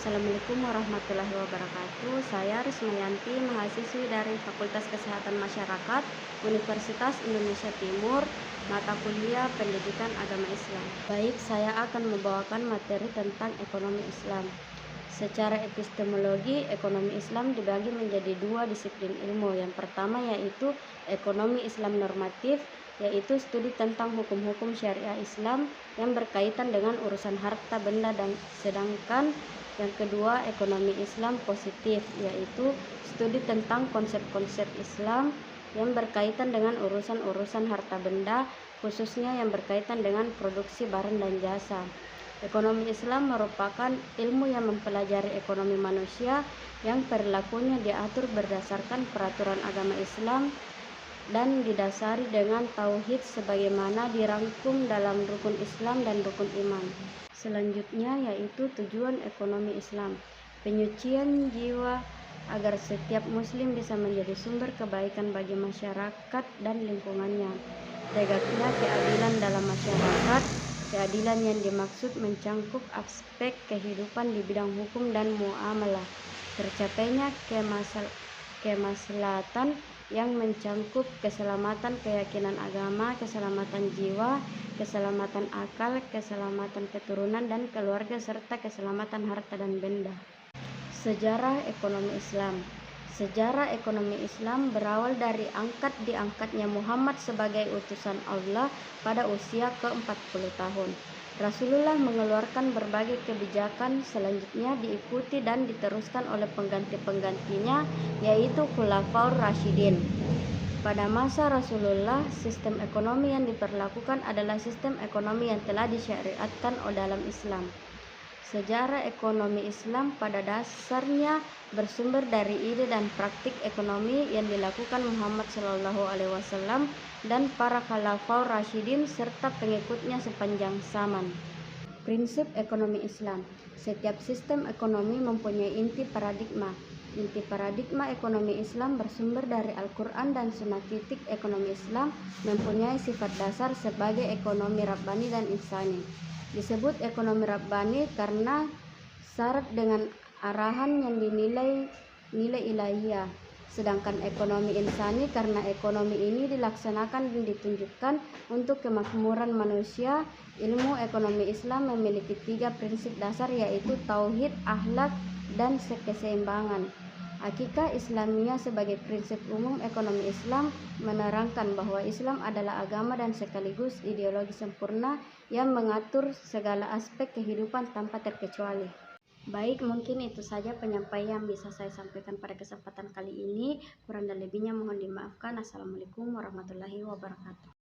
Assalamualaikum warahmatullahi wabarakatuh. Saya Rismayanti, mahasiswi dari Fakultas Kesehatan Masyarakat Universitas Indonesia Timur, mata kuliah Pendidikan Agama Islam. Baik, saya akan membawakan materi tentang ekonomi Islam. Secara epistemologi, ekonomi Islam dibagi menjadi dua disiplin ilmu. Yang pertama yaitu ekonomi Islam normatif, yaitu studi tentang hukum-hukum syariah Islam yang berkaitan dengan urusan harta benda, dan sedangkan yang kedua ekonomi Islam positif, yaitu studi tentang konsep-konsep Islam yang berkaitan dengan urusan-urusan harta benda, khususnya yang berkaitan dengan produksi barang dan jasa. Ekonomi Islam merupakan ilmu yang mempelajari ekonomi manusia yang perilakunya diatur berdasarkan peraturan agama Islam dan didasari dengan tauhid sebagaimana dirangkum dalam rukun Islam dan rukun iman. Selanjutnya yaitu tujuan ekonomi Islam, penyucian jiwa agar setiap muslim bisa menjadi sumber kebaikan bagi masyarakat dan lingkungannya. Tegaknya keadilan dalam masyarakat. Keadilan yang dimaksud mencangkup aspek kehidupan di bidang hukum dan muamalah. Tercapainya kemaslahatan yang mencangkup keselamatan keyakinan agama, keselamatan jiwa, keselamatan akal, keselamatan keturunan dan keluarga, serta keselamatan harta dan benda. Sejarah ekonomi Islam. Sejarah ekonomi Islam berawal dari diangkatnya Muhammad sebagai utusan Allah pada usia ke-40 tahun. Rasulullah mengeluarkan berbagai kebijakan, selanjutnya diikuti dan diteruskan oleh pengganti-penggantinya, yaitu Khulafaur Rasyidin. Pada masa Rasulullah, sistem ekonomi yang diperlakukan adalah sistem ekonomi yang telah disyariatkan dalam Islam. Sejarah ekonomi Islam pada dasarnya bersumber dari ide dan praktik ekonomi yang dilakukan Muhammad SAW dan para Khalifah Rasyidin serta pengikutnya sepanjang zaman. Prinsip ekonomi Islam. Setiap sistem ekonomi mempunyai inti paradigma. Inti paradigma ekonomi Islam bersumber dari Al-Quran dan Sunnah. Titik ekonomi Islam mempunyai sifat dasar sebagai ekonomi Rabbani dan Insani. Disebut ekonomi Rabbani karena syarat dengan arahan yang dinilai nilai ilahiyah. Sedangkan ekonomi insani karena ekonomi ini dilaksanakan dan ditunjukkan untuk kemakmuran manusia. Ilmu ekonomi Islam memiliki 3 prinsip dasar, yaitu tauhid, akhlak, dan keseimbangan. Hakikah Islamiyah sebagai prinsip umum ekonomi Islam menerangkan bahwa Islam adalah agama dan sekaligus ideologi sempurna yang mengatur segala aspek kehidupan tanpa terkecuali. Baik, mungkin itu saja penyampaian yang bisa saya sampaikan pada kesempatan kali ini. Kurang dan lebihnya mohon dimaafkan. Assalamualaikum warahmatullahi wabarakatuh.